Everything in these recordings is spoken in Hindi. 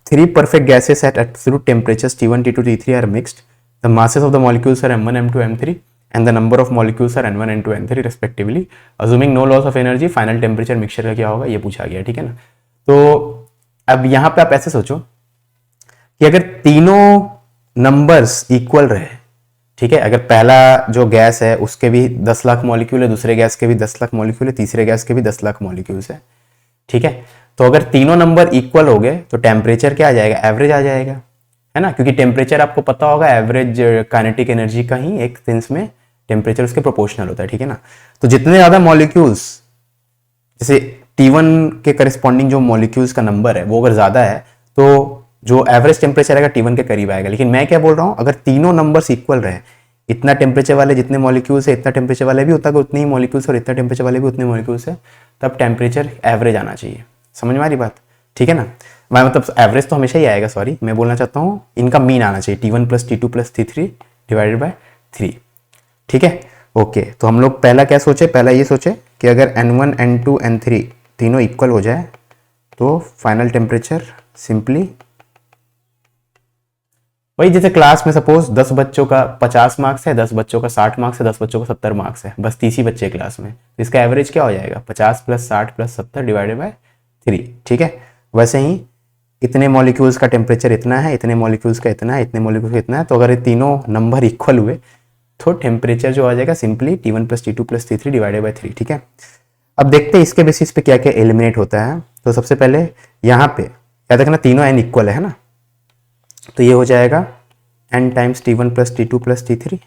three perfect gases at absolute temperatures T1, T2, T3 are mixed. The masses of the molecules are M1, M2, M3 and the number of molecules are N1, N2, N3 respectively. Assuming no loss of energy, final temperature mixture का क्या होगा ये पूछा गया, ठीक है ना। तो अब यहाँ पे आप ऐसे सोचो कि अगर तीनों नंबर्स इक्वल रहे, ठीक है, अगर पहला जो गैस है उसके भी 10 लाख मॉलिक्यूल है, दूसरे गैस के भी 10 लाख मॉलिक्यूल है, तीसरे गैस के भी 10 लाख मॉलिक्यूल्स है, ठीक है, तो अगर तीनों नंबर इक्वल हो गए तो टेम्परेचर क्या आ जाएगा, एवरेज आ जाएगा, है ना, क्योंकि टेम्परेचर आपको पता होगा एवरेज काइनेटिक एनर्जी का ही एक सेंस में टेम्परेचर उसके प्रोपोर्शनल होता है, ठीक है ना। तो जितने ज्यादा मॉलिक्यूल्स, जैसे T1 के करस्पॉन्डिंग जो मॉलिक्यूल्स का नंबर है वो अगर ज्यादा है तो जो एवरेज टेम्परेचर आएगा T1 के करीब आएगा। लेकिन मैं क्या बोल रहा हूँ, अगर तीनों नंबर्स इक्वल रहे, इतना टेम्परेचर वाले जितने मॉलिक्यूल्स है इतना टेम्परेचर वाले भी उतना उतने ही मॉलिक्यूल्स और इतना टेम्परेचर वाले भी उतने मॉलिक्यूल्स है, तब टेम्परेचर एवरेज आना चाहिए। समझ में आ रही बात, ठीक है ना। मैं मतलब एवरेज तो हमेशा ही आएगा, सॉरी मैं बोलना चाहता हूँ इनका मीन आना चाहिए T1 + T2 + T3 divided by 3, ठीक है। ओके, तो हम लोग पहला क्या सोचे, पहला ये सोचे कि अगर N1, N2, N3 तीनों इक्वल हो जाए तो फाइनल टेम्परेचर सिंपली वही, जैसे क्लास में सपोज 10 बच्चों का 50 मार्क्स है, 10 बच्चों का 60 मार्क्स है, 10 बच्चों का 70 मार्क्स है, बस 30 ही बच्चे क्लास में, तो इसका एवरेज क्या हो जाएगा 50 + 60 + 70 डिवाइडेड बाय 3, ठीक है। वैसे ही इतने मॉलिक्यूल्स का टेम्परेचर इतना है, इतने मॉलिक्यूल्स का इतना है, इतने मॉलिक्यूल्स का इतना है, तो अगर ये तीनों नंबर इक्वल हुए तो टेम्परेचर जो आ जाएगा simply T1 + T2 + T3 divided by 3, ठीक है। अब देखते हैं इसके बेसिस पे क्या क्या एलिमिनेट होता है। तो सबसे पहले यहाँ पे याद रखना तीनों n इक्वल है ना, तो ये हो जाएगा n times T1 + T2 + T3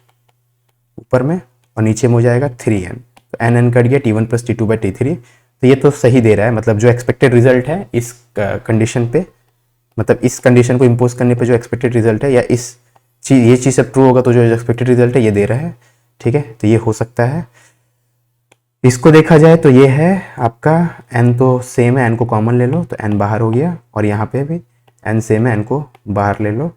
ऊपर में, और नीचे में हो जाएगा 3n, तो n कट गया T1 + T2 / T3। तो ये तो सही दे रहा है, मतलब जो एक्सपेक्टेड रिजल्ट है इस कंडीशन पे, मतलब इस कंडीशन को इम्पोज करने पे जो एक्सपेक्टेड रिजल्ट है, या इस चीज ये चीज़ सब ट्रू होगा तो जो एक्सपेक्टेड रिजल्ट है ये दे रहा है, ठीक है। तो ये हो सकता है। इसको देखा जाए तो ये है आपका n तो सेम है, n को कॉमन ले लो तो n बाहर हो गया, और यहाँ पे भी n सेम है, n को बाहर ले लो,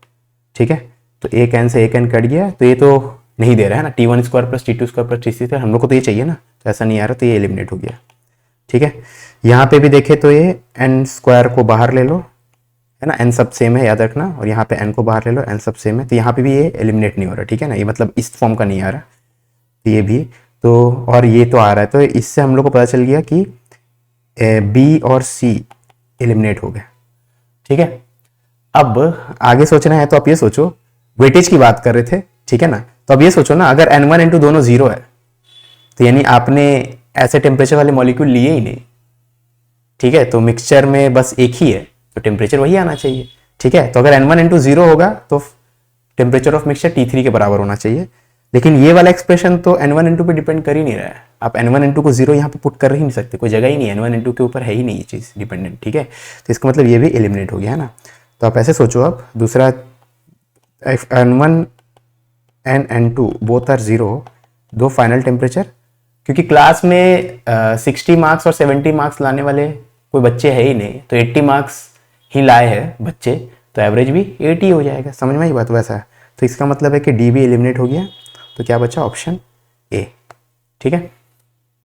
ठीक है। तो एक n से एक n कट गया, तो ये तो नहीं दे रहा है ना, T1² + T2² + T3, हम लोग को तो ये चाहिए ना, तो ऐसा नहीं आ रहा, तो ये एलिमिनेट हो गया, ठीक है। यहाँ पे भी देखे तो ये n² को बाहर ले लो, है ना, n सब सेम है याद रखना, और यहाँ पे n को बाहर ले लो, n सब सेम है, तो यहाँ पे भी ये एलिमिनेट नहीं हो रहा, ठीक है ना, ये मतलब इस फॉर्म का नहीं आ रहा, तो ये भी तो, और ये तो आ रहा है, तो इससे हम लोग को पता चल गया कि B और C एलिमिनेट हो गया, ठीक है। अब आगे सोचना है तो आप ये सोचो, वेटेज की बात कर रहे थे, ठीक है ना, तो अब ये सोचो ना, अगर N1, N2 दोनों 0 है तो यानी आपने ऐसे टेम्परेचर वाले मॉलिक्यूल लिए ही नहीं, ठीक है, तो मिक्सचर में बस एक ही है तो टेम्परेचर वही आना चाहिए, ठीक है। तो अगर N1, N2 0 होगा तो टेम्परेचर ऑफ मिक्सचर T3 के बराबर होना चाहिए, लेकिन ये वाला एक्सप्रेशन तो N1, N2 पे डिपेंड कर ही नहीं रहा है, आप N1, N2 को 0 यहाँ पे पुट कर ही नहीं सकते, कोई जगह ही नहीं है, N1, N2 के ऊपर है ही नहीं ये चीज़ डिपेंडेंट, ठीक है। तो इसका मतलब ये भी एलिमिनेट हो गया, है ना। तो आप ऐसे सोचो, अब दूसरा N1 and N2 both are 0, दो फाइनल टेम्परेचर, क्योंकि क्लास में 60 मार्क्स और 70 मार्क्स लाने वाले कोई बच्चे है ही नहीं, तो 80 मार्क्स ही लाए हैं बच्चे, तो एवरेज भी 80 हो जाएगा, समझ में आई बात, वैसा है। तो इसका मतलब है कि डी भी एलिमिनेट हो गया, तो क्या बचा ऑप्शन ए, ठीक है।